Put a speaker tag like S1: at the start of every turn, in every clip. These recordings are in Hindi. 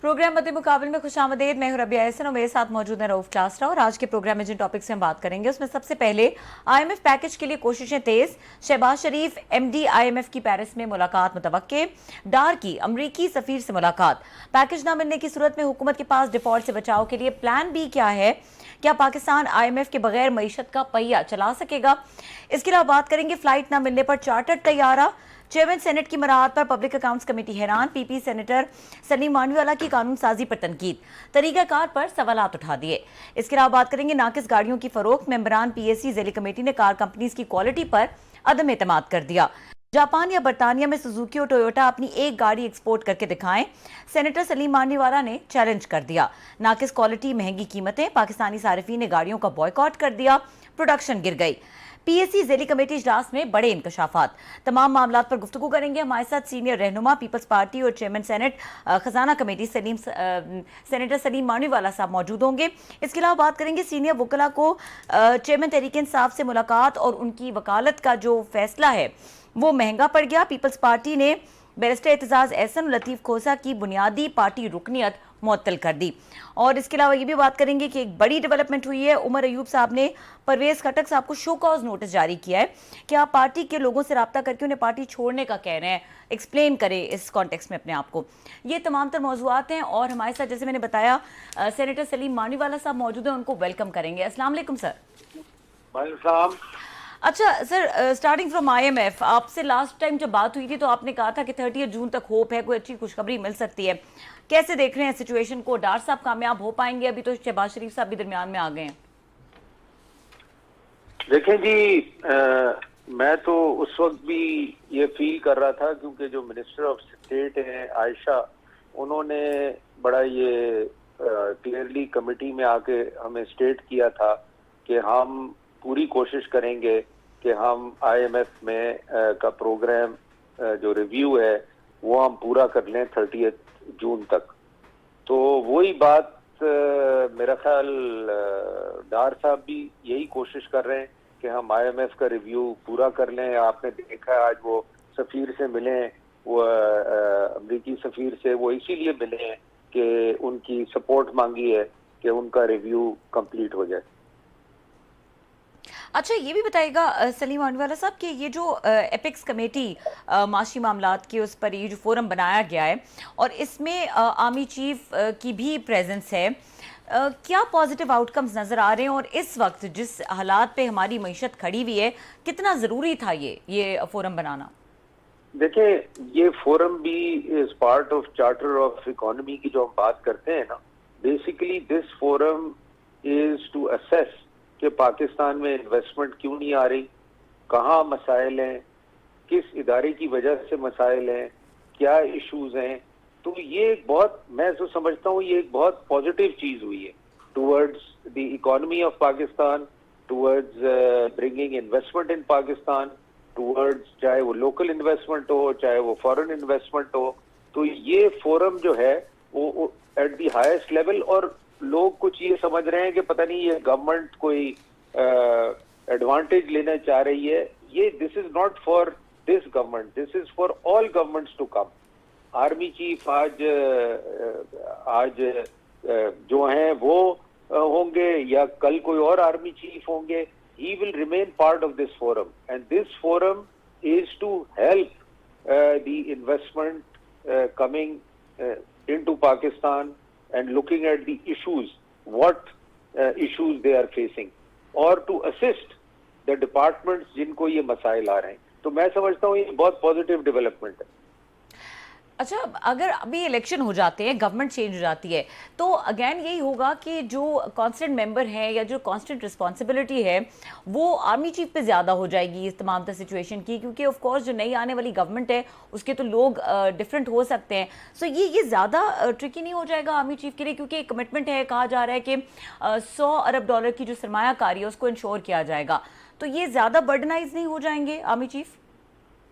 S1: प्रोग्राम मध्य मुकाबले में खुशामदीद। मैं हूं रबिया एहसन और मेरे साथ मौजूद है रऊफ चासरा। और आज के प्रोग्राम में जिन टॉपिक से हम बात करेंगे उसमें सबसे पहले आईएमएफ पैकेज के लिए कोशिशें तेज, शहबाज शरीफ एमडी आईएमएफ की पेरिस में मुलाकात मुतवक्के, डार की अमरीकी सफीर से मुलाकात, पैकेज न मिलने की सूरत में हुकूमत के पास डिफॉल्ट से बचाव के लिए प्लान बी क्या है, क्या पाकिस्तान आईएमएफ के बगैर मईशत का पहिया चला सकेगा। इसके अलावा बात करेंगे फ्लाइट न मिलने पर चार्टर्ड तैयारा, चेयरमैन सेनेट की मराहत पर पब्लिक अकाउंट्स कमेटी हैरान, पीपी सेनेटर सलीम मानवीवाला की कानून साजी पर तनकीद, तरीकाकार पर सवालात उठा दिए। इसके अलावा बात करेंगे नाकिस गाड़ियों की फरोख्त, मेंबरान पीएससी ज़ैली कमेटी ने कार कंपनीज की क्वालिटी पर अदम एतमाद कर दिया। जापान या बरतानिया में सुजुकी और टोयोटा अपनी एक गाड़ी एक्सपोर्ट करके दिखाएं, सेनेटर सलीम मानवीवाला ने चैलेंज कर दिया। नाकिस क्वालिटी, महंगी कीमतें, पाकिस्तानी सारिफीन ने गाड़ियों का बॉयकॉट कर दिया, प्रोडक्शन गिर गई। पीएससी ज़ैली कमेटी इजलास में बड़े इंकशाफात। तमाम मामलात पर गुफ्तगू करेंगे हमारे साथ सीनियर रहनुमा पीपल्स पार्टी और चेयरमैन सेनेट खजाना कमेटी सेनेटर सलीम मानवीवाला साहब मौजूद होंगे। इसके अलावा बात करेंगे सीनियर वकला को चेयरमैन तहरीक इंसाफ से मुलाकात और उनकी वकालत का जो फैसला है वो महंगा पड़ गया। पीपल्स पार्टी ने बैरिस्टर एतजाज एहसन और लतीफ खोसा की बुनियादी पार्टी रुकनियत मुअत्तल कर दी। और इसके अलावा ये भी बात करेंगे कि एक बड़ी डेवलपमेंट हुई है। उमर अयूब साहब ने परवेज खटक साहब को शो कॉज नोटिस जारी किया है कि आप पार्टी के लोगों से रब्ता करके उन्हें पार्टी छोड़ने का कह रहे हैं। एक्सप्लेन करें इस कॉन्टेक्स्ट में अपने आप को। ये तमाम तर मौजूआत हैं और हमारे साथ जैसे मैंने बताया सेनेटर सलीम मानवीवाला साहब मौजूद हैं, उनको वेलकम करेंगे। अस्सलाम वालेकुम सर।
S2: वालेकुम।
S1: अच्छा सर, स्टार्टिंग फ्रॉम आईएमएफ, आपसे लास्ट टाइम जब बात हुई थी तो आपने कहा था कि 30 जून तक होप है, कोई अच्छी खुशखबरी मिल सकती है। कैसे देख रहे हैं सिचुएशन को? डार साहब कामयाब हो पाएंगे? अभी तो शहबाज शरीफ साहब भी दरमियान में आ गए हैं।
S2: देखें जी, मैं तो उस वक्त भी ये फील कर रहा था क्योंकि जो मिनिस्टर ऑफ स्टेट हैं आयशा, उन्होंने बड़ा ये क्लियरली कमेटी में आके हमें स्टेट किया था कि हम पूरी कोशिश करेंगे कि हम आईएमएफ में का प्रोग्राम जो रिव्यू है वो हम पूरा कर लें 30 जून तक। तो वही बात मेरा ख्याल डार साहब भी यही कोशिश कर रहे हैं कि हम आईएमएफ का रिव्यू पूरा कर लें। आपने देखा आज वो सफीर से मिले, वो अमरीकी सफीर से वो इसीलिए मिले हैं कि उनकी सपोर्ट मांगी है कि उनका रिव्यू कंप्लीट हो जाए।
S1: अच्छा, ये भी बताइएगा सलीम मानवीवाला साहब कि ये जो एपिक्स कमेटी माशी मामलात की, उस पर ये जो फोरम बनाया गया है और इसमें आर्मी चीफ की भी प्रेजेंस है, क्या पॉजिटिव आउटकम्स नजर आ रहे हैं? और इस वक्त जिस हालात पे हमारी मईशत खड़ी हुई है, कितना जरूरी था ये फोरम बनाना?
S2: देखिए, ये फोरम भी is part of charter of economy की जो हम बात करते हैं ना, basically this forum is to assess कि पाकिस्तान में इन्वेस्टमेंट क्यों नहीं आ रही, कहाँ मसाइल हैं, किस इदारे की वजह से मसाइल हैं, क्या इश्यूज हैं। तो ये एक बहुत, मैं तो समझता हूँ ये एक बहुत पॉजिटिव चीज हुई है towards the economy of Pakistan, towards bringing investment in Pakistan, towards चाहे वो लोकल इन्वेस्टमेंट हो चाहे वो फॉरेन इन्वेस्टमेंट हो। तो ये फोरम जो है वो एट द हाईएस्ट लेवल, और लोग कुछ ये समझ रहे हैं कि पता नहीं ये गवर्नमेंट कोई एडवांटेज लेना चाह रही है। ये this is not for this government, this is for all governments to come. Army chief आज जो हैं वो होंगे या कल कोई और आर्मी चीफ होंगे, he will remain part of this forum, and this forum is to help the investment coming into Pakistan and looking at the issues, what issues they are facing, or to assist the departments जिनको ये मसाइल आ रहे हैं। तो मैं समझता हूँ ये बहुत पॉजिटिव डेवलपमेंट है।
S1: अच्छा, अगर अभी इलेक्शन हो जाते हैं, गवर्नमेंट चेंज हो जाती है, तो अगेन यही होगा कि जो कांस्टेंट मेंबर है या जो कांस्टेंट रिस्पॉन्सिबिलिटी है वो आर्मी चीफ पे ज़्यादा हो जाएगी इस तमाम तर सिचुएशन की, क्योंकि ऑफ कोर्स जो नई आने वाली गवर्नमेंट है उसके तो लोग डिफरेंट हो सकते हैं। सो ये ज़्यादा ट्रिकी नहीं हो जाएगा आर्मी चीफ के लिए? क्योंकि एक कमिटमेंट है, कहा जा रहा है कि $100 अरब की जो सरमायाकारी है उसको इंश्योर किया जाएगा, तो ये ज़्यादा बर्डनाइज नहीं हो जाएंगे आर्मी चीफ?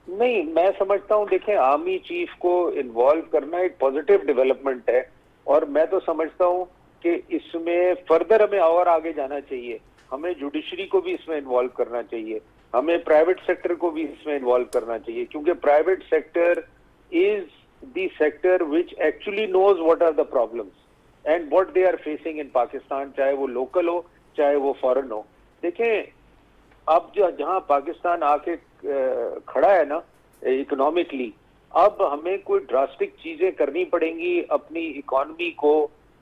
S2: नहीं, मैं समझता हूँ, देखें, आर्मी चीफ को इन्वॉल्व करना एक पॉजिटिव डेवलपमेंट है, और मैं तो समझता हूँ कि इसमें फर्दर हमें और आगे जाना चाहिए। हमें जुडिशरी को भी इसमें इन्वॉल्व करना चाहिए, हमें प्राइवेट सेक्टर को भी इसमें इन्वॉल्व करना चाहिए, क्योंकि private sector is the sector which actually knows what are the problems and what they are facing in Pakistan, चाहे वो local हो चाहे वो foreign हो. देखें अब जो जहां पाकिस्तान आके खड़ा है ना इकोनॉमिकली, अब हमें कोई ड्रास्टिक चीजें करनी पड़ेंगी अपनी इकोनॉमी को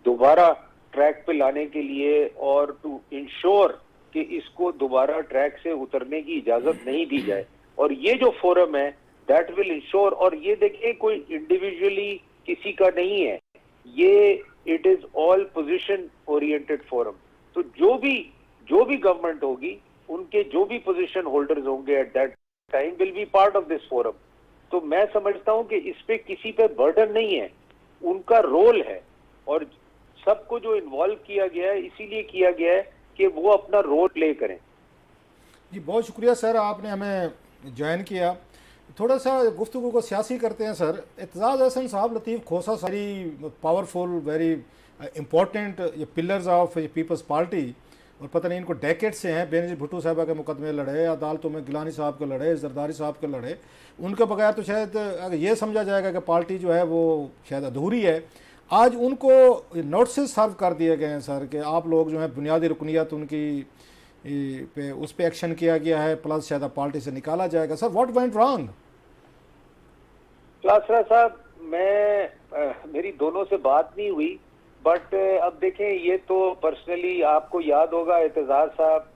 S2: दोबारा ट्रैक पे लाने के लिए, और टू इंश्योर कि इसको दोबारा ट्रैक से उतरने की इजाजत नहीं दी जाए. और ये जो फोरम है दैट विल इंश्योर, और ये देखिए कोई इंडिविजुअली किसी का नहीं है, ये it is all position oriented forum. तो जो भी गवर्नमेंट होगी उनके जो भी पोजीशन होल्डर्स होंगे at that time will be part of this forum. तो मैं समझता हूं कि इस पे किसी पे बर्डन नहीं है, उनका रोल है, और सबको जो इन्वॉल्व किया गया है इसीलिए किया गया है कि वो अपना रोल प्ले करें.
S3: जी बहुत शुक्रिया सर, आपने हमें ज्वाइन किया. थोड़ा सा गुफ्तगू को सियासी करते हैं सर. एतजाज़ अहसन साहब, लतीफ़ खोसा, सारी पावरफुल वेरी इम्पोर्टेंट ये पिलर्स ऑफ पीपल्स पार्टी, और पता नहीं इनको डेकेड से हैं. बेनज़ीर भुट्टो साहबा के मुकदमे लड़े, अदालतों में गिलानी साहब के लड़े, जरदारी साहब के लड़े. उनके बगैर तो शायद अगर ये समझा जाएगा कि पार्टी जो है वो शायद अधूरी है. आज उनको नोटिस सर्व कर दिए गए हैं सर कि आप लोग जो है बुनियादी रुकनियत उनकी पे उस पर एक्शन किया गया है, प्लस शायद पार्टी से निकाला जाएगा. Sir what went wrong?
S2: Klasra साहब, मेरी दोनों से बात नहीं हुई, बट अब देखें ये तो पर्सनली आपको याद होगा एतजाज साहब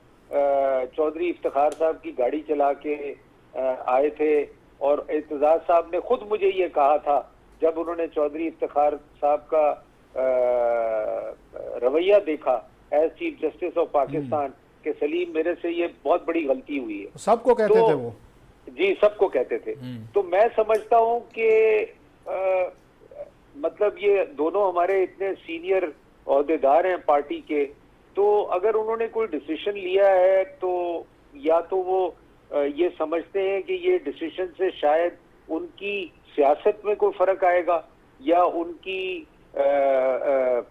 S2: चौधरी इफ्तिखार साहब की गाड़ी चला के आए थे, और एतजाज साहब ने खुद मुझे ये कहा था जब उन्होंने चौधरी इफ्तिखार साहब का रवैया देखा as chief justice of Pakistan के, सलीम मेरे से ये बहुत बड़ी गलती हुई है.
S3: सबको कहते थे वो.
S2: जी सबको कहते थे. तो मैं समझता हूं कि मतलब ये दोनों हमारे इतने सीनियर ओहदेदार हैं पार्टी के, तो अगर उन्होंने कोई डिसीजन लिया है तो या तो वो ये समझते हैं कि ये डिसीजन से शायद उनकी सियासत में कोई फर्क आएगा या उनकी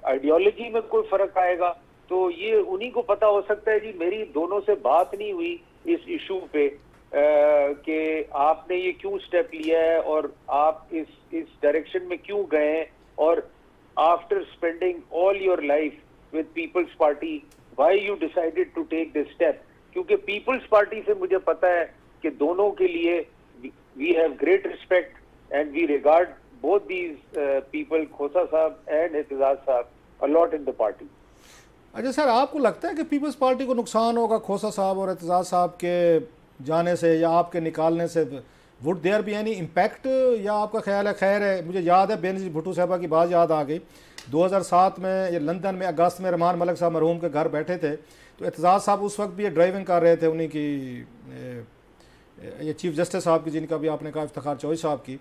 S2: आइडियोलॉजी में कोई फर्क आएगा, तो ये उन्हीं को पता हो सकता है. जी मेरी दोनों से बात नहीं हुई इस इशू पे कि आपने ये क्यों स्टेप लिया है और आप इस डायरेक्शन में क्यों गए हैं, और after spending all your life with People's Party why you decided to take this step. क्योंकि पीपल्स पार्टी से मुझे पता है कि दोनों के लिए we have great respect and we regard both these people, Khosa sahab and Aitzaz sahab, a lot in the party.
S3: अच्छा सर, आपको लगता है कि पीपल्स पार्टी को नुकसान होगा खोसा साहब और एतजाज साहब के जाने से या आपके निकालने से? Would there be any impact, या आपका ख्याल है खैर है? मुझे याद है बेनज़ीर भुट्टो साहबा की बात याद आ गई. 2007 में ये लंदन में अगस्त में रहमान मलिक साहब मरहूम के घर बैठे थे, तो एतजाज साहब उस वक्त भी ये ड्राइविंग कर रहे थे उन्हीं की, ये चीफ जस्टिस साहब की जिनका भी आपने कहा इफ्तिखार चौधरी साहब की.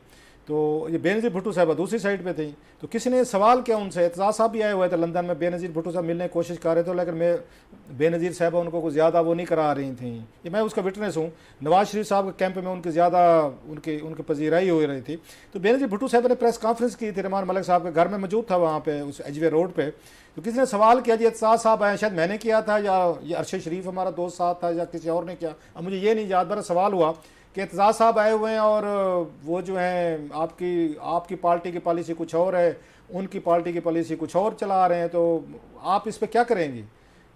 S3: तो ये बेनज़ीर भुट्टो साहबा दूसरी साइड पे थी. तो किसी ने सवाल किया उनसे, एतजाज साहब भी आए हुए थे लंदन में, बेनज़ीर भुट्टो साहब मिलने की कोशिश कर रहे थे, लेकिन मैं बेनज़ीर साहबा उनको कुछ ज़्यादा वो नहीं करा रही थी. ये मैं उसका विटनेस हूँ. नवाज शरीफ साहब के कैंप में उनकी ज़्यादा उनकी पजीराई हो रही थी. तो बेनज़ीर भुट्टो साहब ने प्रेस कॉन्फ्रेंस की थी, रहमान मलिक साहब के घर में मौजूद था वहाँ पे उस एजवे रोड पर. तो किसी ने सवाल किया जी एतजाज साहब आए, शायद मैंने किया था या ये अरशद शरीफ हमारा दोस्त साथ था या किसी और ने किया, अब मुझे ये नहीं याद. बड़ा सवाल हुआ कि एतजाज साहब आए हुए हैं और वो जो हैं आपकी पार्टी की पॉलिसी कुछ और है, उनकी पार्टी की पॉलिसी कुछ और चला रहे हैं, तो आप इस पर क्या करेंगी?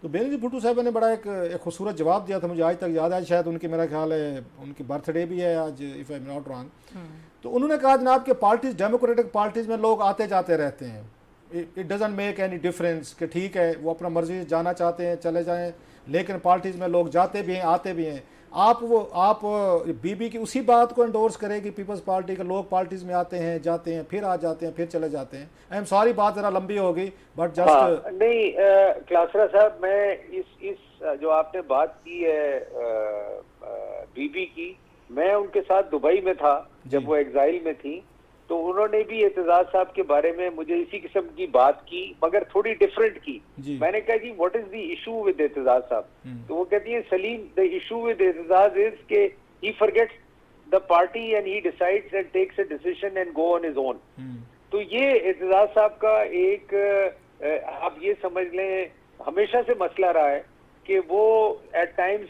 S3: तो बेनज़ीर भुट्टो साहब ने बड़ा एक खूबसूरत जवाब दिया था, मुझे आज तक याद है. शायद उनकी, मेरा ख्याल है उनकी बर्थडे भी है आज, if I am not wrong. तो उन्होंने कहा जनाब कि पार्टीज, डेमोक्रेटिक पार्टीज में लोग आते जाते रहते हैं, it doesn't make any difference, कि ठीक है वो अपना मर्जी से जाना चाहते हैं चले जाएं, लेकिन पार्टीज में लोग जाते भी हैं आते भी हैं. आप बीबी की उसी बात को एंडोर्स करें कि पीपल्स पार्टी के लोग पार्टीज में आते हैं जाते हैं, फिर आ जाते हैं, फिर चले जाते हैं? आई एम सॉरी बात जरा लंबी होगी, बट जस्ट
S2: नहीं क्लासरा साहब, मैं इस जो आपने बात की है बीबी की, मैं उनके साथ दुबई में था जब वो एग्जाइल में थी, तो उन्होंने भी एतजाज साहब के बारे में मुझे इसी किस्म की बात की, मगर थोड़ी डिफरेंट की. मैंने कहा जी what is the issue with Aitzaz sahab? तो वो कहती है Salim, the issue with Aitzaz is के he forgets the party and he decides and takes a decision and go on his own. तो ये एतजाज साहब का एक आप ये समझ लें हमेशा से मसला रहा है कि वो एट टाइम्स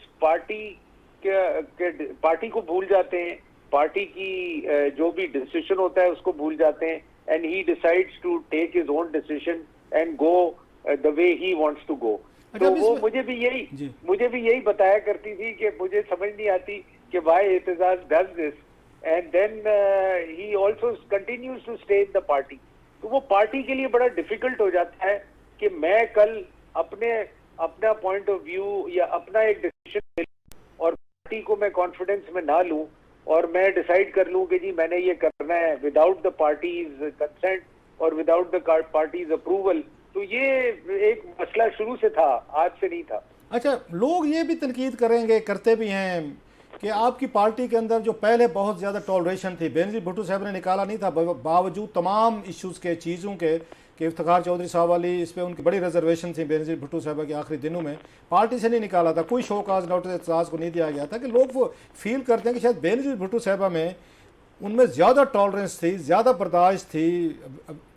S2: पार्टी को भूल जाते हैं, पार्टी की जो भी डिसीजन होता है उसको भूल जाते हैं, and he decides to take his own decision and go the way he wants to go. तो वो मुझे भी यही बताया करती थी कि मुझे समझ नहीं आती कि why Aitzaz does this, and then he also continues to stay in the party. तो वो पार्टी के लिए बड़ा डिफिकल्ट हो जाता है कि मैं कल अपना पॉइंट ऑफ व्यू या अपना एक डिसीजन और पार्टी को मैं कॉन्फिडेंस में ना लूं और मैं डिसाइड कर लूं कि जी मैंने ये करना है विदाउट द पार्टीज कंसेंट और विदाउट द पार्टीज अप्रूवल। तो ये एक मसला शुरू से था, आज से नहीं था।
S3: अच्छा, लोग ये भी तनकीद करेंगे, करते भी हैं कि आपकी पार्टी के अंदर जो पहले बहुत ज़्यादा टॉलरेशन थी, बेनज़ीर भुट्टो साहब ने निकाला नहीं था, बावजूद तमाम इश्यूज़ के, चीज़ों के, कि इफ्तिखार चौधरी साहब वाली इस पर उनकी बड़ी रिजर्वेशन थी बेनज़ीर भुट्टो साहब के आखिरी दिनों में, पार्टी से नहीं निकाला था, कोई शोकाज नोटिस एतजाज़ को नहीं दिया गया था, कि लोग वो फील करते हैं कि शायद बेनज़ीर भुट्टो साहब में उनमें ज़्यादा टॉलरेंस थी, ज़्यादा बर्दाश्त थी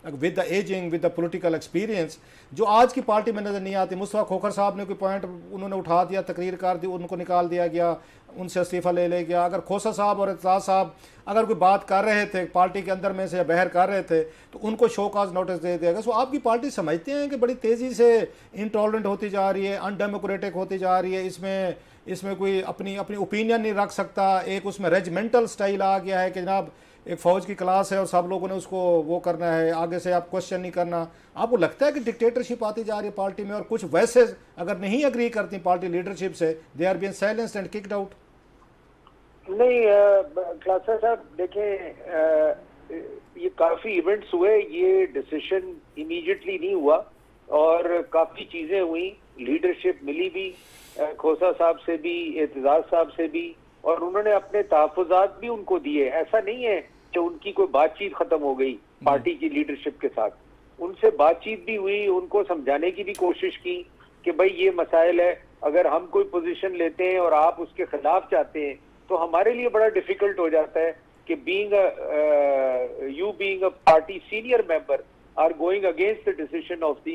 S3: with the ageing, with the political experience, जो आज की पार्टी में नज़र नहीं आती। मुस्तफ़ा खोखर साहब ने कोई पॉइंट उन्होंने उठा दिया, तकरीर कर दी, उनको निकाल दिया गया, उनसे इस्तीफ़ा ले गया। अगर खोसा साहब और एतजाज़ साहब अगर कोई बात कर रहे थे पार्टी के अंदर में से या बहर कर रहे थे तो उनको शोकाज नोटिस दे दिया गया। सो आपकी पार्टी समझते हैं कि बड़ी तेज़ी से इनटॉलरेंट होती जा रही है, अनडेमोक्रेटिक होती जा रही है, इसमें कोई अपनी ओपिनियन नहीं रख सकता, एक उसमें रेजिमेंटल स्टाइल आ गया है कि जनाब एक फ़ौज की क्लास है और सब लोगों ने उसको वो करना है, आगे से आप क्वेश्चन नहीं करना। आपको लगता है कि डिक्टेटरशिप आती जा रही है पार्टी में, और कुछ वैसे अगर नहीं एग्री करती पार्टी लीडरशिप से, they are being silenced and kicked out?
S2: नहीं क्लासा साहब, देखें ये काफी इवेंट्स हुए, ये डिसीजन इमीडिएटली नहीं हुआ और काफी चीजें हुई, लीडरशिप मिली भी खोसा साहब से भी, एतजाज साहब से भी, और उन्होंने अपने तहफ़्फ़ुज़ात भी उनको दिए। ऐसा नहीं है कि उनकी कोई बातचीत खत्म हो गई पार्टी की लीडरशिप के साथ, उनसे बातचीत भी हुई, उनको समझाने की भी कोशिश की कि भाई ये मसाइल है, अगर हम कोई पोजीशन लेते हैं और आप उसके खिलाफ चाहते हैं तो हमारे लिए बड़ा डिफिकल्ट हो जाता है कि being a party senior member are going against the decision of the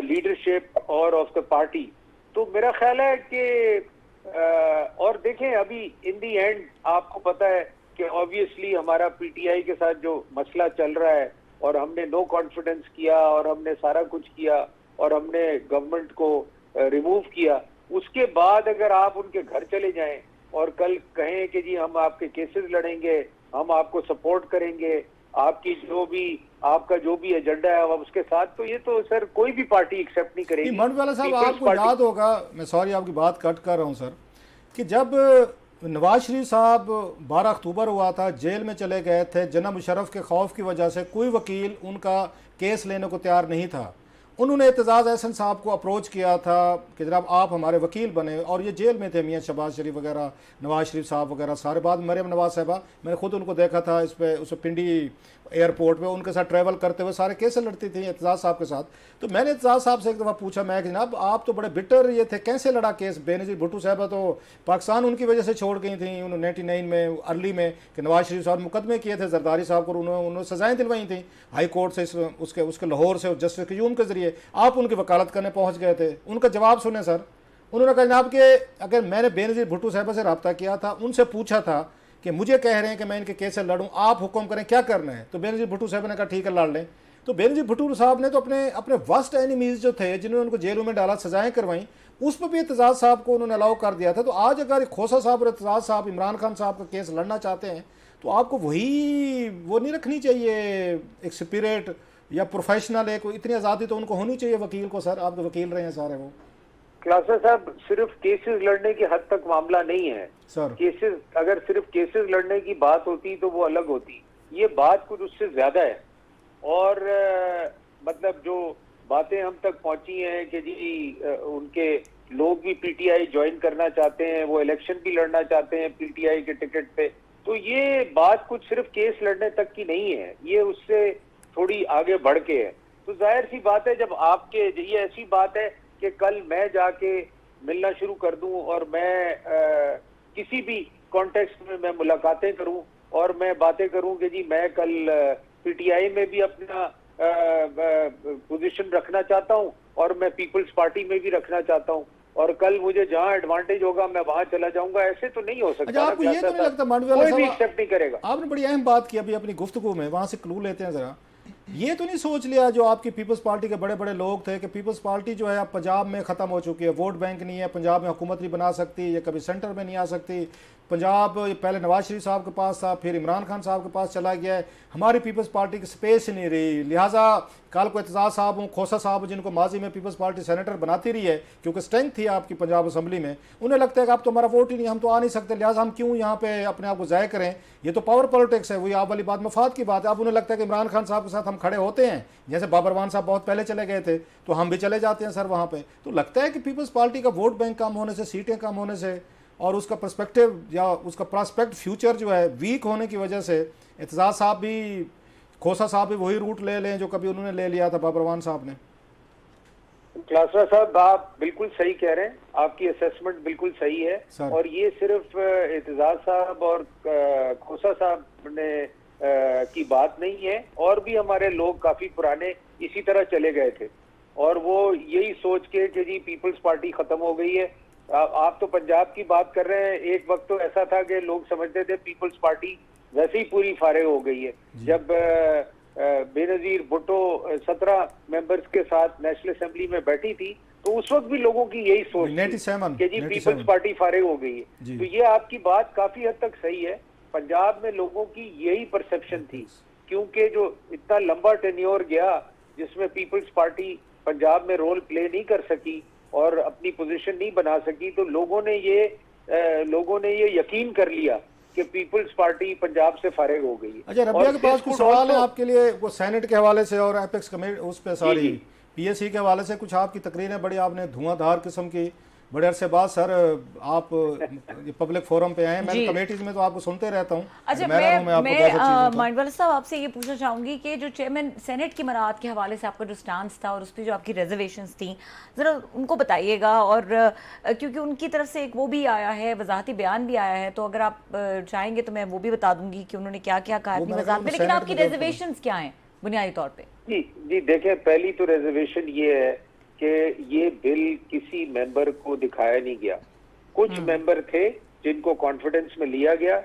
S2: leadership और ऑफ द पार्टी। तो मेरा ख्याल है कि और देखें अभी इन दी एंड आपको पता है कि ऑब्वियसली हमारा पीटीआई के साथ जो मसला चल रहा है और हमने नो कॉन्फिडेंस किया और हमने सारा कुछ किया और हमने गवर्नमेंट को रिमूव किया, उसके बाद अगर आप उनके घर चले जाएं और कल कहें कि जी हम आपके केसेस लड़ेंगे, हम आपको सपोर्ट करेंगे, आपका जो भी एजेंडा है अब उसके साथ, तो ये तो सर कोई भी पार्टी एक्सेप्ट नहीं करेगी।
S3: मंडवाला साहब, आपको याद होगा, मैं सॉरी आपकी बात कट कर रहा हूँ सर, कि जब नवाज शरीफ साहब 12 अक्टूबर हुआ था, जेल में चले गए थे, जनाब मुशर्रफ के खौफ की वजह से कोई वकील उनका केस लेने को तैयार नहीं था। उन्होंने एतजाज़ अहसन साहब को अप्रोच किया था कि जनाब आप हमारे वकील बने, और ये जेल में थे, मियाँ शहबाज शरीफ वगैरह, नवाज शरीफ साहब वगैरह सारे। बाद में मरियम नवाज साहबा, मैंने खुद उनको देखा था उस पिंडी एयरपोर्ट पे, उनके साथ ट्रैवल करते हुए सारे केस लड़ती थी एतजाज़ साहब के साथ। तो मैंने एतजाज़ साहब से एक दफ़ा पूछा, मैं कि जनाब आप तो बड़े बिटर ये थे, कैसे लड़ा केस? बेनज़ीर भुट्टो साहबा तो पाकिस्तान उनकी वजह से छोड़ गई थी 99 में अर्ली में, कि नवाज शरीफ साहब मुकदमे किए थे जरदारी साहब को, उन्होंने सजाएँ दिलवाई थी हाई कोर्ट से, उसके लाहौर से जस्टिस क्यूम के जरिए, आप उनकी वकालत करने पहुँच गए थे। उनका जवाब सुने सर, उन्होंने कहा जनाब कि अगर मैंने बेनज़ीर भुट्टो साहबा से रब्ता किया था, उनसे पूछा था कि मुझे कह रहे हैं कि मैं इनके केस से लड़ूं, आप हुक्म करें क्या करना है। तो बेनज़ीर भुट्टो साहब ने कहा ठीक है लड़ लें। तो बेनज़ीर भुट्टो साहब ने तो अपने वर्स्ट एनिमीज़ जो थे, जिन्होंने उनको जेलों में डाला, सजाएं करवाई, उस पर भी एतजाज़ साहब को उन्होंने अलाउ कर दिया था। तो आज अगर खोसा साहब और एतजाज़ साहब इमरान खान साहब का केस लड़ना चाहते हैं तो आपको वो नहीं रखनी चाहिए, एक स्पिरिट या प्रोफेशनल, एक इतनी आज़ादी तो उनको होनी चाहिए वकील को। सर आप तो वकील रहे हैं सारे। वो
S2: क्लासा साहब, सिर्फ केसेस लड़ने की हद तक मामला नहीं है
S3: सर।
S2: केसेस, अगर सिर्फ केसेस लड़ने की बात होती तो वो अलग होती, ये बात कुछ उससे ज्यादा है। और मतलब जो बातें हम तक पहुंची हैं कि जी उनके लोग भी पीटीआई ज्वाइन करना चाहते हैं, वो इलेक्शन भी लड़ना चाहते हैं पीटीआई के टिकट पे, तो ये बात कुछ सिर्फ केस लड़ने तक की नहीं है, ये उससे थोड़ी आगे बढ़ के है। तो जाहिर सी बात है, जब आपके ये ऐसी बात है कि कल मैं जाके मिलना शुरू कर दूं और मैं किसी भी कॉन्टेक्स्ट में मैं मुलाकातें करूं और मैं बातें करूं कि जी मैं कल पीटीआई में भी अपना पोजीशन रखना चाहता हूं और मैं पीपल्स पार्टी में भी रखना चाहता हूं, और कल मुझे जहां एडवांटेज होगा मैं वहां चला जाऊंगा, ऐसे तो नहीं हो सकता।
S3: अच्छा, आपको ये तो नहीं लगता मांडविया
S2: कोई भी
S3: साहब,
S2: एक्सेप्ट नहीं करेगा।
S3: आपने बड़ी अहम बात की अभी अपनी गुफ्तगू में, वहां से क्लू लेते हैं जरा, ये तो नहीं सोच लिया जो आपकी पीपल्स पार्टी के बड़े बड़े लोग थे कि पीपल्स पार्टी जो है अब पंजाब में ख़त्म हो चुकी है, वोट बैंक नहीं है, पंजाब में हुकूमत नहीं बना सकती, ये कभी सेंटर में नहीं आ सकती, पंजाब पहले नवाज शरीफ साहब के पास था, फिर इमरान खान साहब के पास चला गया है, हमारी पीपल्स पार्टी की स्पेस नहीं रही, लिहाजा कल को एतजाज साहब हूँ, खोसा साहब जिनको माजी में पीपल्स पार्टी सेनेटर बनाती रही है क्योंकि स्ट्रेंथ थी आपकी पंजाब असम्बली में, उन्हें लगता है कि अब तो हमारा वोट ही नहीं, हम तो आ नहीं सकते, लिहाजा हम क्यों यहाँ पे अपने आप को ज़ाय करें। ये तो पावर पॉलिटिक्स है, वही आप वाली बात मफाद की बात है। अब उन्हें लगता है कि इमरान खान साहब के साथ हम खड़े होते हैं, जैसे बाबरवान साहब बहुत पहले चले गए थे तो हम भी चले जाते हैं सर वहाँ पे। तो लगता है कि पीपल्स पार्टी का वोट बैंक कम होने से, सीटें कम होने से और उसका पर्सपेक्टिव या उसका प्रॉस्पेक्ट फ्यूचर जो है वीक होने की वजह से एतजाज साहब भी, खोसा साहब भी वही रूट ले लें जो कभी उन्होंने ले लिया था बाबरवान साहब ने।
S2: क्लासरा साहब आप बिल्कुल सही कह रहे हैं, आपकी असेसमेंट बिल्कुल सही है। और ये सिर्फ एतजाज साहब और खोसा साहब ने की बात नहीं है, और भी हमारे लोग काफी पुराने इसी तरह चले गए थे और वो यही सोच के कि जी पीपल्स पार्टी खत्म हो गई है। आप तो पंजाब की बात कर रहे हैं, एक वक्त तो ऐसा था कि लोग समझते थे पीपल्स पार्टी वैसे ही पूरी फारिग हो गई है। जब बेनजीर भुट्टो 17 मेंबर्स के साथ नेशनल असेंबली में बैठी थी तो उस वक्त भी लोगों की यही सोच थी कि जी पीपल्स पार्टी फारिग हो गई है। तो ये आपकी बात काफी हद तक सही है, पंजाब में लोगों की यही परसेप्शन थी, क्योंकि जो इतना लंबा टेन्योर गया जिसमें पीपल्स पार्टी पंजाब में रोल प्ले नहीं कर सकी और अपनी पोजीशन नहीं बना सकी, तो लोगों ने ये यकीन कर लिया कि पीपल्स पार्टी पंजाब से फारिग हो गई है।
S3: अच्छा, रबिया के पास कुछ सवाल है आपके लिए, वो सेनेट के हवाले से और एपेक्स कमेटी उस पे सारी पीएससी के हवाले से कुछ आपकी तकरीरें बड़ी आपने धुआंधार किस्म की, बड़े अरसे बाद सर आप पब्लिक फोरम पे आए, मैं कमेटीज में तो आपको सुनते रहता हूँ।
S1: अच्छा, मैं मांडवाला साहब आपसे ये पूछना चाहूंगी कि जो चेयरमैन सेनेट की मराद के हवाले से आपका जो स्टांस था और उस पर जो आपकी रिजर्वेशंस थी, जरा उनको बताइएगा, और क्योंकि उनकी तरफ से एक वो भी आया है, वजाहती बयान भी आया है, तो अगर आप चाहेंगे तो मैं वो भी बता दूंगी कि उन्होंने क्या क्या कहा अपनी वजाहत में, लेकिन आपकी रिजर्वेशंस क्या है बुनियादी तौर पे?
S2: जी देखें, पहली तो रिजर्वेशन ये है कि ये बिल किसी मेंबर को दिखाया नहीं गया। कुछ मेंबर थे जिनको कॉन्फिडेंस में लिया गया,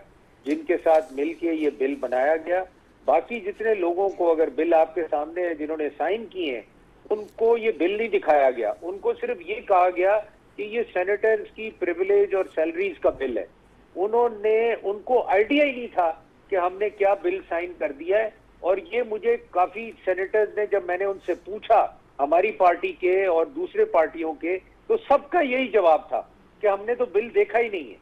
S2: जिनके साथ मिलके ये बिल बनाया गया। बाकी जितने लोगों को, अगर बिल आपके सामने है जिन्होंने साइन किए हैं, उनको ये बिल नहीं दिखाया गया। उनको सिर्फ ये कहा गया कि ये सेनेटर्स की प्रिविलेज और सैलरीज का बिल है। उनको आइडिया ही नहीं था कि हमने क्या बिल साइन कर दिया है। और ये मुझे काफी सेनेटर्स ने, जब मैंने उनसे पूछा हमारी पार्टी के और दूसरे पार्टियों के, तो सबका यही जवाब था कि हमने तो बिल देखा ही नहीं है।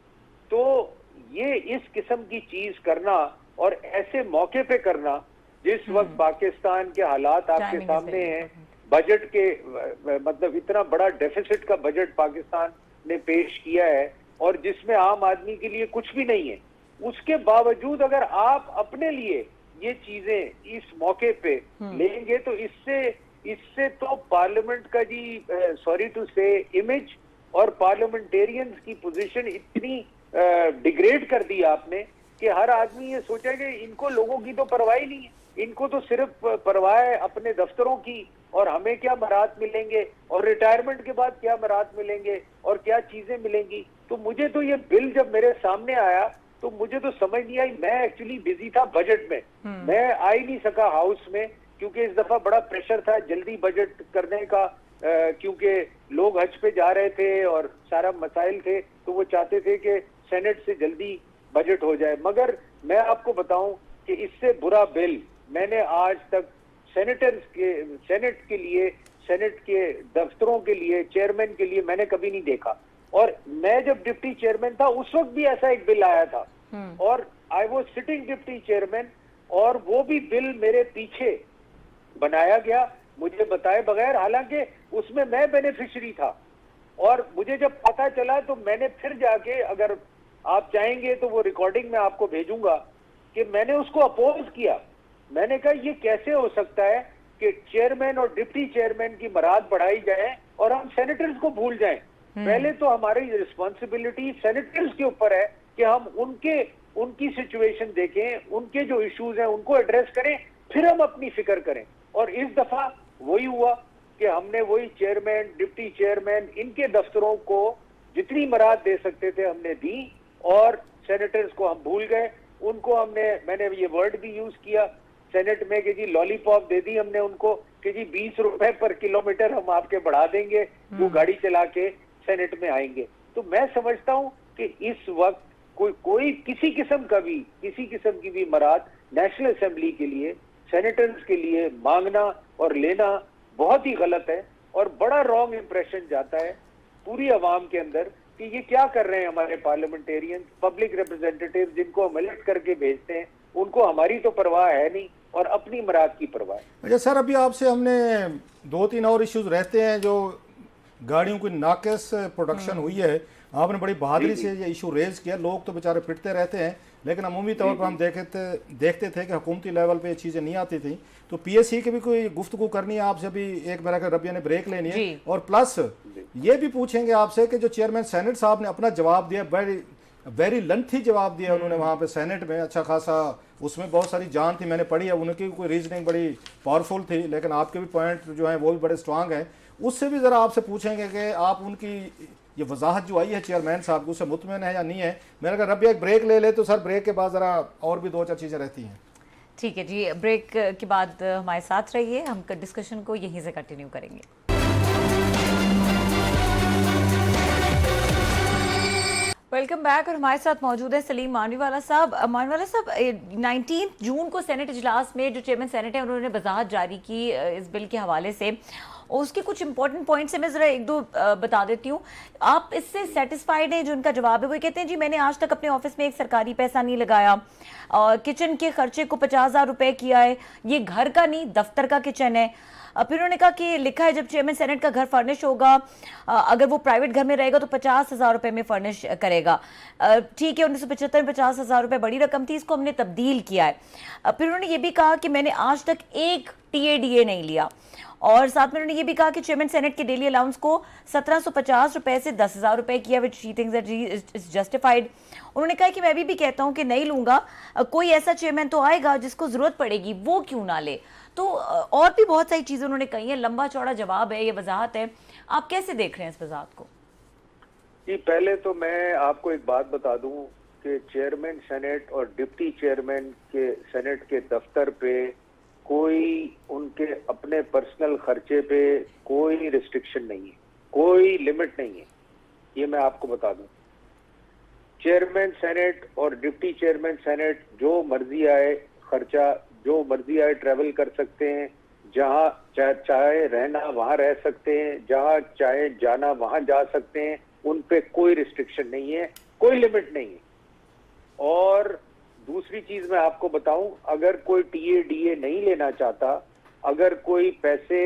S2: तो ये इस किस्म की चीज करना और ऐसे मौके पे करना जिस वक्त पाकिस्तान के हालात आपके सामने हैं, बजट के मतलब इतना बड़ा डेफिसिट का बजट पाकिस्तान ने पेश किया है और जिसमें आम आदमी के लिए कुछ भी नहीं है, उसके बावजूद अगर आप अपने लिए ये चीजें इस मौके पे लेंगे तो इससे तो पार्लियामेंट का जी सॉरी टू से इमेज और पार्लियामेंटेरियंस की पोजीशन इतनी डिग्रेड कर दी आपने कि हर आदमी ये सोचेगा इनको लोगों की तो परवाह ही नहीं है, इनको तो सिर्फ परवाह है अपने दफ्तरों की और हमें क्या मराहत मिलेंगे और रिटायरमेंट के बाद क्या मराहत मिलेंगे और क्या चीजें मिलेंगी। तो मुझे तो ये बिल जब मेरे सामने आया तो मुझे तो समझ नहीं आई। मैं एक्चुअली बिजी था बजट में, मैं आ ही नहीं सका हाउस में क्योंकि इस दफा बड़ा प्रेशर था जल्दी बजट करने का, क्योंकि लोग हज पे जा रहे थे और सारा मसाइल थे, तो वो चाहते थे कि सेनेट से जल्दी बजट हो जाए। मगर मैं आपको बताऊं कि इससे बुरा बिल मैंने आज तक सेनेट के लिए, सेनेट के दफ्तरों के लिए, चेयरमैन के लिए मैंने कभी नहीं देखा। और मैं जब डिप्टी चेयरमैन था उस वक्त भी ऐसा एक बिल आया था और I was sitting deputy chairman, और वो भी बिल मेरे पीछे बनाया गया मुझे बताए बगैर, हालांकि उसमें मैं बेनिफिशियरी था। और मुझे जब पता चला तो मैंने फिर जाके, अगर आप चाहेंगे तो वो रिकॉर्डिंग में आपको भेजूंगा, कि मैंने उसको अपोज किया। मैंने कहा ये कैसे हो सकता है कि चेयरमैन और डिप्टी चेयरमैन की मराद बढ़ाई जाए और हम सेनेटर्स को भूल जाएं। पहले तो हमारी रिस्पॉन्सिबिलिटी सेनेटर्स के ऊपर है कि हम उनकी सिचुएशन देखें, उनके जो इश्यूज हैं उनको एड्रेस करें, फिर हम अपनी फिक्र करें। और इस दफा वही हुआ कि हमने वही चेयरमैन, डिप्टी चेयरमैन, इनके दफ्तरों को जितनी मराद दे सकते थे हमने दी, और सेनेटर्स को हम भूल गए। उनको मैंने ये वर्ड भी यूज किया सेनेट में कि जी लॉलीपॉप दे दी हमने उनको कि जी 20 रुपए पर किलोमीटर हम आपके बढ़ा देंगे वो गाड़ी चला के सेनेट में आएंगे। तो मैं समझता हूं कि इस वक्त कोई किसी किस्म की भी मराद नेशनल असेंबली के लिए, सेनेटर्स के लिए मांगना और लेना बहुत ही गलत है, और बड़ा रॉन्ग इंप्रेशन जाता है पूरी अवाम के अंदर कि ये क्या कर रहे हैं हमारे पार्लियामेंटेरियन, पब्लिक रिप्रेजेंटेटिव जिनको हम इलेक्ट करके भेजते हैं, उनको हमारी तो परवाह है नहीं और अपनी मराद की परवाह है।
S3: अच्छा सर, अभी आपसे हमने 2-3 और इश्यूज रहते हैं जो गाड़ियों की नाकिस प्रोडक्शन हुई है, आपने बड़ी बहादुरी से ये इशू रेज किया। लोग तो बेचारे पिटते रहते हैं, लेकिन अमूमी तौर पर हम देखते थे कि हुकूमती लेवल पे ये चीज़ें नहीं आती थी। तो पीएससी की भी कोई गुफ्तगू करनी है आपसे, अभी एक मेरा रबिया ने ब्रेक लेनी है, और प्लस ये भी पूछेंगे आपसे कि जो चेयरमैन सेनेट साहब ने अपना जवाब दिया, वेरी लेंथी जवाब दिया उन्होंने वहाँ पे सेनेट में, अच्छा खासा उसमें बहुत सारी जान थी, मैंने पढ़ी है, उनकी कोई रीजनिंग बड़ी पावरफुल थी, लेकिन आपके भी पॉइंट जो हैं वो भी बड़े स्ट्रांग हैं। उससे भी ज़रा आपसे पूछेंगे कि आप उनकी ये वजाहत जो आई है चेयरमैन साहब को, उससे मुतमईन है या नहीं है। मैंने कहा रबिया एक ब्रेक ले ले, तो सर ब्रेक के बाद ज़रा और भी 2-4 चीज़ें रहती हैं।
S1: ठीक है जी, ब्रेक के बाद हमारे साथ रहिए, हम डिस्कशन को यहीं से कंटिन्यू करेंगे। वेलकम बैक, और हमारे साथ मौजूद है सलीम मानवीवाला साहब। मानवीवाला साहब, 19 जून को सेनेट इजलास में जो चेयरमैन सेनेट है उन्होंने वजाहत जारी की इस बिल के हवाले से, उसके कुछ इंपॉर्टेंट पॉइंट्स है, मैं ज़रा 1-2 बता देती हूँ। आप इससे सेटिस्फाइड हैं? जो उनका जवाब है वो कहते हैं जी मैंने आज तक अपने ऑफिस में एक सरकारी पैसा नहीं लगाया, और किचन के खर्चे को 50,000 रुपये किया है, ये घर का नहीं दफ्तर का किचन है। फिर उन्होंने कहा कि लिखा है जब चेयरमैन सेनेट का घर फर्निश होगा, अगर वो प्राइवेट घर में रहेगा तो 50,000 रुपये में फर्निश करेगा। ठीक है, 1975 में 50,000 रुपये बड़ी रकम थी, इसको हमने तब्दील किया है। फिर उन्होंने ये भी कहा कि मैंने आज तक एक TADA नहीं लिया, और साथ में उन्होंने ये भी कहा कि चेयरमैन सेनेट के डेली अलाउंस को 1750 रुपए से 10,000 रुपए किया, which she thinks that is justified. उन्होंने कहा कि मैं भी कहता हूं कि नहीं लूंगा, कोई ऐसा चेयरमैन तो आएगा जिसको जरूरत पड़ेगी, वो क्यों ना ले। तो और भी बहुत सारी चीजें उन्होंने कही है, लंबा चौड़ा जवाब है, ये वजाहत है। आप कैसे देख रहे हैं इस वजाहत को?
S2: जी, पहले तो मैं आपको एक बात बता दूं कि चेयरमैन सेनेट और डिप्टी चेयरमैन के सेनेट के दफ्तर पे कोई उनके अपने पर्सनल खर्चे पे कोई रिस्ट्रिक्शन नहीं है, कोई लिमिट नहीं है, ये मैं आपको बता दूं। चेयरमैन सेनेट और डिप्टी चेयरमैन सेनेट जो मर्जी आए खर्चा, जो मर्जी आए ट्रैवल कर सकते हैं, जहां चाहे रहना वहां रह सकते हैं, जहां चाहे जाना वहां जा सकते हैं, उन पे कोई रिस्ट्रिक्शन नहीं है, कोई लिमिट नहीं है। और दूसरी चीज मैं आपको बताऊं, अगर कोई TADA नहीं लेना चाहता, अगर कोई पैसे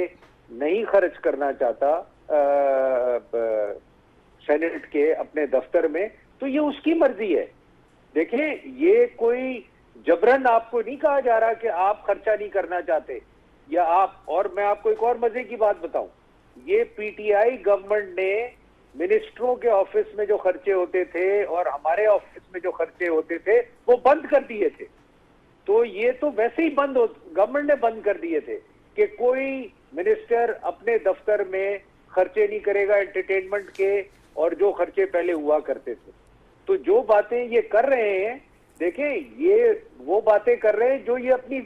S2: नहीं खर्च करना चाहता सेनेट के अपने दफ्तर में, तो ये उसकी मर्जी है। देखें, ये कोई जबरन आपको नहीं कहा जा रहा कि आप खर्चा नहीं करना चाहते या आप। और मैं आपको एक और मजे की बात बताऊं, ये PTI गवर्नमेंट ने मिनिस्टरों के ऑफिस में जो खर्चे होते थे और हमारे ऑफिस में जो खर्चे होते थे वो बंद कर दिए थे। तो ये तो वैसे ही गवर्नमेंट ने बंद कर दिए थे कि कोई मिनिस्टर अपने दफ्तर में खर्चे नहीं करेगा एंटरटेनमेंट के, और जो खर्चे पहले हुआ करते थे। तो जो बातें ये कर रहे हैं, देखें, ये वो बातें कर रहे हैं जो ये अपनी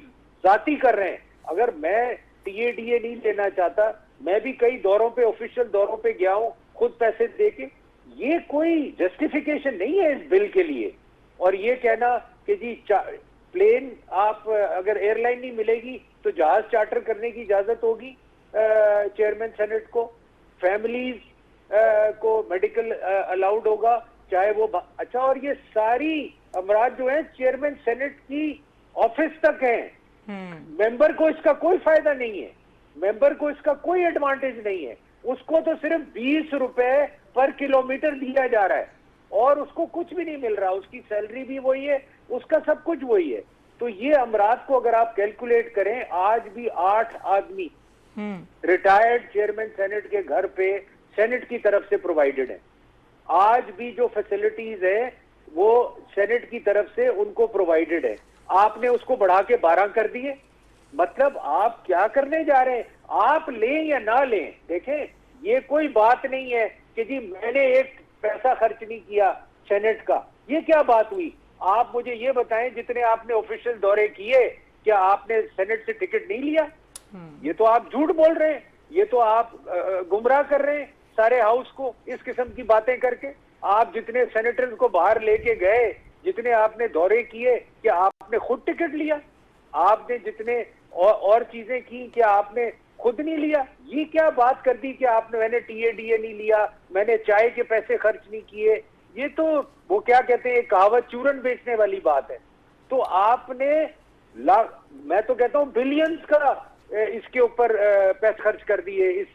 S2: जाती कर रहे हैं। अगर मैं TADA नहीं लेना चाहता, मैं भी कई दौरों पे, ऑफिशियल दौरों पे गया हूं खुद पैसे देके, ये कोई जस्टिफिकेशन नहीं है इस बिल के लिए। और ये कहना कि जी प्लेन आप अगर एयरलाइन नहीं मिलेगी तो जहाज चार्टर करने की इजाजत होगी चेयरमैन सेनेट को, फैमिलीज को मेडिकल अलाउड होगा, चाहे वो अच्छा। और ये सारी अमराज जो है चेयरमैन सेनेट की ऑफिस तक है, मेंबर को इसका कोई फायदा नहीं है, मेंबर को इसका कोई एडवांटेज नहीं है। उसको तो सिर्फ 20 रुपए पर किलोमीटर दिया जा रहा है और उसको कुछ भी नहीं मिल रहा, उसकी सैलरी भी वही है, उसका सब कुछ वही है। तो ये अमराज को अगर आप कैलकुलेट करें, आज भी 8 आदमी रिटायर्ड चेयरमैन सेनेट के घर पे सेनेट की तरफ से प्रोवाइडेड है। आज भी जो फैसिलिटीज है वो सेनेट की तरफ से उनको प्रोवाइडेड है। आपने उसको बढ़ा के 12 कर दिए, मतलब आप क्या करने जा रहे हैं? आप लें या ना लें, देखें ये कोई बात नहीं है कि जी मैंने एक पैसा खर्च नहीं किया सेनेट का, ये क्या बात हुई? आप मुझे ये बताएं, जितने आपने ऑफिशियल दौरे किए, क्या आपने सेनेट से टिकट नहीं लिया? ये तो आप झूठ बोल रहे हैं, ये तो आप गुमराह कर रहे हैं सारे हाउस को इस किस्म की बातें करके। आप जितने सेनेटर्स को बाहर लेके गए, जितने आपने दौरे किए, क्या आपने खुद टिकट लिया? आपने जितने और चीजें की, क्या आपने खुद नहीं लिया? ये क्या बात कर दी कि आपने, मैंने टीएडीए नहीं लिया, मैंने चाय के पैसे खर्च नहीं किए? ये तो वो क्या कहते हैं, कहावत चूरन बेचने वाली बात है। तो आपने मैं तो कहता हूं बिलियंस का इसके ऊपर पैसे खर्च कर दिए इस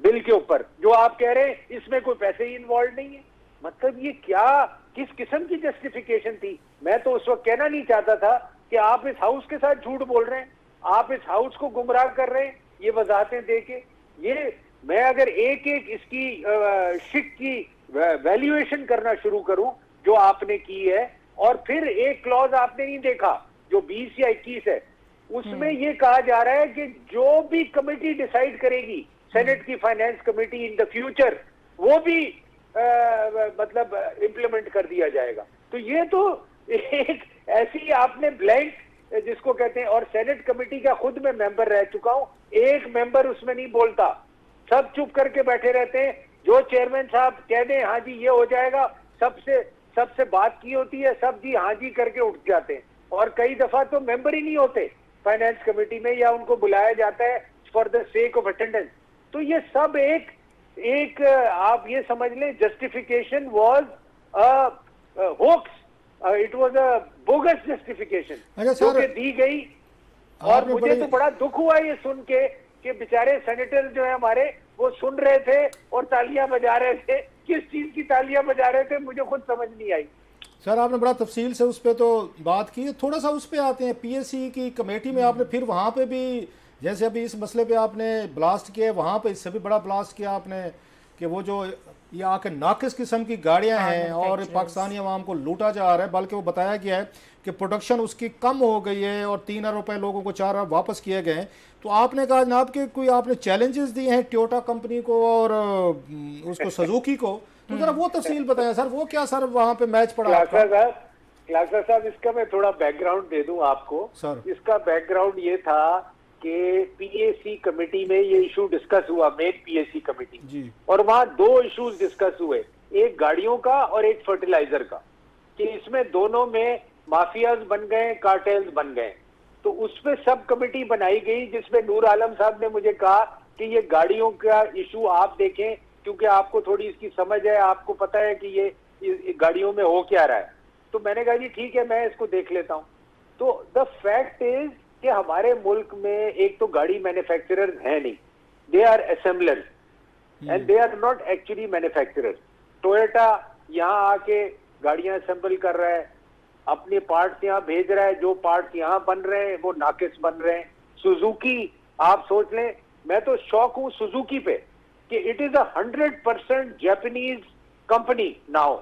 S2: बिल के ऊपर, जो आप कह रहे हैं इसमें कोई पैसे ही इन्वॉल्व नहीं है। मतलब ये क्या, किस किस्म की जस्टिफिकेशन थी? मैं तो उस वक्त कहना नहीं चाहता था कि आप इस हाउस के साथ झूठ बोल रहे हैं, आप इस हाउस को गुमराह कर रहे हैं ये वजाहतें देके। ये मैं अगर एक एक इसकी शिक की वैल्यूएशन करना शुरू करूं जो आपने की है, और फिर एक क्लॉज आपने नहीं देखा जो 20 या 21 है, उसमें ये कहा जा रहा है कि जो भी कमेटी डिसाइड करेगी, सेनेट की finance committee in the future, वो भी मतलब इम्प्लीमेंट कर दिया जाएगा। तो ये तो एक ऐसी आपने ब्लैंक जिसको कहते हैं, और सेनेट कमेटी का खुद मैं मेंबर रह चुका हूं, एक मेंबर उसमें नहीं बोलता, सब चुप करके बैठे रहते हैं। जो चेयरमैन साहब कह दें हाँ जी ये हो जाएगा, सबसे बात की होती है, सब जी हाँ जी करके उठ जाते हैं, और कई दफा तो मेंबर ही नहीं होते फाइनेंस कमेटी में, या उनको बुलाया जाता है for the sake of attendance. तो ये सब एक आप ये समझ लें, justification was hoax, it was a bogus justification जो कि दी गई। और मुझे तो बड़ा दुख हुआ ये सुन के कि बेचारे सेनेटर जो है हमारे, वो सुन रहे थे और तालियां बजा रहे थे। किस चीज की तालियां बजा रहे थे मुझे खुद समझ नहीं आई।
S3: सर आपने बड़ा तफसील से उस पर तो बात की, थोड़ा सा उस पर आते हैं। पीएससी की कमेटी में आपने फिर वहाँ पे भी, जैसे अभी इस मसले पे आपने ब्लास्ट किया, वहाँ पे इससे भी बड़ा ब्लास्ट किया आपने कि वो जो ये आके नाकिस किस्म की गाड़ियाँ हैं और पाकिस्तानी अवाम को लूटा जा रहा है, बल्कि वो बताया गया है कि प्रोडक्शन उसकी कम हो गई है और 3 अरब रुपए लोगों को 4 अरब वापस किए गए हैं। तो आपने कहा जनाब कि कोई आपने चैलेंजेस दिए हैं टोयोटा कंपनी को और उसको सुजुकी को, तो जरा वो तफसील बताया सर, वो क्या सर वहाँ पे मैच पड़ा?
S2: क्लासा साहब इसका मैं थोड़ा बैकग्राउंड दे दूं आपको
S3: सर।
S2: इसका बैकग्राउंड ये था कि पीएसी कमेटी में ये इशू डिस्कस हुआ, मेन पीएसी कमेटी जी, और वहां 2 इश्यूज डिस्कस हुए, एक गाड़ियों का और एक फर्टिलाइजर का, कि इसमें दोनों में माफियाज बन गए, कार्टेल्स बन गए। तो उस पर सब कमेटी बनाई गई, जिसमें नूर आलम साहब ने मुझे कहा कि ये गाड़ियों का इशू आप देखें, क्योंकि आपको थोड़ी इसकी समझ है, आपको पता है कि ये गाड़ियों में हो क्या रहा है। तो मैंने कहा जी ठीक है, मैं इसको देख लेता हूं। तो द फैक्ट इज कि हमारे मुल्क में एक तो गाड़ी मैन्युफैक्चरर्स हैं नहीं, they are assemblers and they are not actually manufacturers. Toyota यहाँ आके गाड़ियां असेंबल कर रहा है, अपने पार्ट्स यहाँ भेज रहा है, जो पार्ट्स यहाँ बन रहे हैं वो नाकिस बन रहे हैं। सुजुकी आप सोच लें, मैं तो शौक हूं सुजुकी पे कि it is 100% Japanese company now,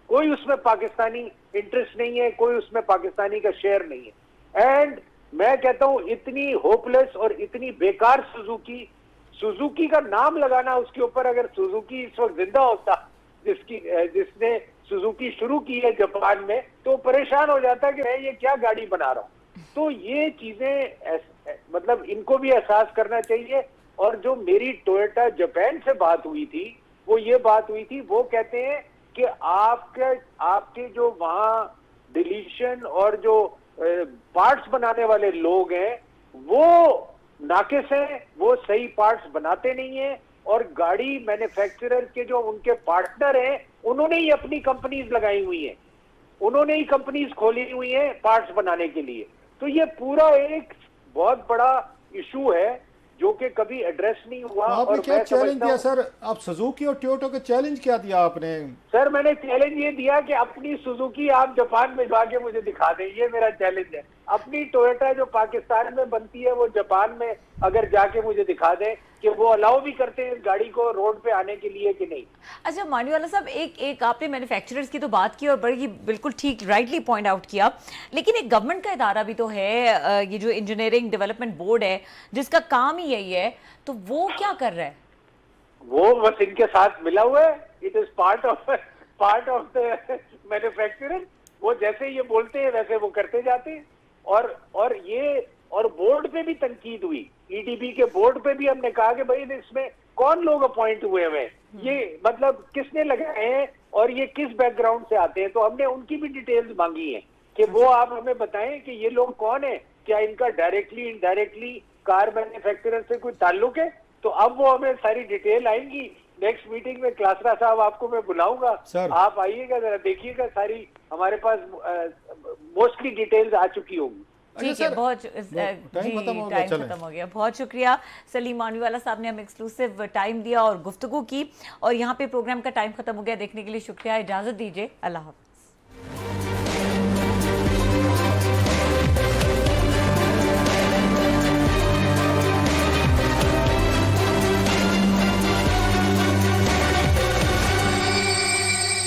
S2: कोई उसमें पाकिस्तानी इंटरेस्ट नहीं है, कोई उसमें पाकिस्तानी का शेयर नहीं है। एंड मैं कहता हूं इतनी होपलेस और इतनी बेकार सुजुकी का नाम लगाना उसके ऊपर, अगर सुजुकी इस वक्त जिंदा होता जिसने सुजुकी शुरू की है जापान में, तो परेशान हो जाता कि मैं ये क्या गाड़ी बना रहा हूं। तो ये चीजें मतलब इनको भी एहसास करना चाहिए। और जो मेरी टोयोटा जापान से बात हुई थी, वो ये बात हुई थी, वो कहते हैं कि आपके जो वहां डिलीशन और जो पार्ट्स बनाने वाले लोग हैं वो नाकिस हैं, वो सही पार्ट्स बनाते नहीं हैं, और गाड़ी मैन्युफैक्चरर के जो उनके पार्टनर हैं उन्होंने ही अपनी कंपनीज लगाई हुई हैं, उन्होंने ही कंपनीज खोली हुई हैं पार्ट्स बनाने के लिए। तो ये पूरा एक बहुत बड़ा इशू है जो कि कभी एड्रेस नहीं हुआ।
S3: आपने क्या चैलेंज दिया सर? आप सुजुकी और टोयोटा का चैलेंज क्या दिया आपने?
S2: सर मैंने चैलेंज ये दिया कि अपनी सुजुकी आप जापान में जाके मुझे दिखा दें, ये मेरा चैलेंज है। अपनी टोयोटा जो पाकिस्तान में बनती है वो जापान में अगर जाके मुझे दिखा दें कि वो अलाउ भी करते हैं इस गाड़ी को रोड पे आने के लिए कि नहीं।
S1: अच्छा मानीवाला साहब, एक आपने मैन्युफैक्चरर्स की तो बात की और बड़ी बिल्कुल ठीक राइटली पॉइंट आउट किया, लेकिन एक गवर्नमेंट का इदारा भी तो है, ये जो इंजीनियरिंग डेवलपमेंट बोर्ड है जिसका काम ही यही है, तो वो क्या कर रहा है?
S2: वो बस इनके साथ मिला हुआ है। It is part of the manufacturer. वो जैसे ये बोलते हैं वैसे वो करते जाते हैं। और बोर्ड पे भी तनकीद हुई, ईडीबी के बोर्ड पे भी हमने कहा कि भाई इसमें कौन लोग अपॉइंट हुए हैं, ये मतलब किसने लगाए हैं और ये किस बैकग्राउंड से आते हैं। तो हमने उनकी भी डिटेल्स मांगी हैं कि वो आप हमें बताएं कि ये लोग कौन है, क्या इनका डायरेक्टली इनडायरेक्टली कार मैन्युफैक्चरर से कोई ताल्लुक है। तो अब वो हमें सारी डिटेल आएंगी। नेक्स्ट मीटिंग में क्लासरा साहब आपको मैं बुलाऊंगा, आप आइएगा, जरा देखिएगा, सारी हमारे पास मोस्टली डिटेल्स आ चुकी होंगी।
S1: ठीक है, बहुत टाइम खत्म हो गया। बहुत शुक्रिया सलीम मानीवाला साहब ने हमें एक्सक्लूसिव टाइम दिया और गुफ्तगू की, और यहाँ पे प्रोग्राम का टाइम खत्म हो गया। देखने के लिए शुक्रिया, इजाजत दीजिए, अल्लाह हाफ़िज़।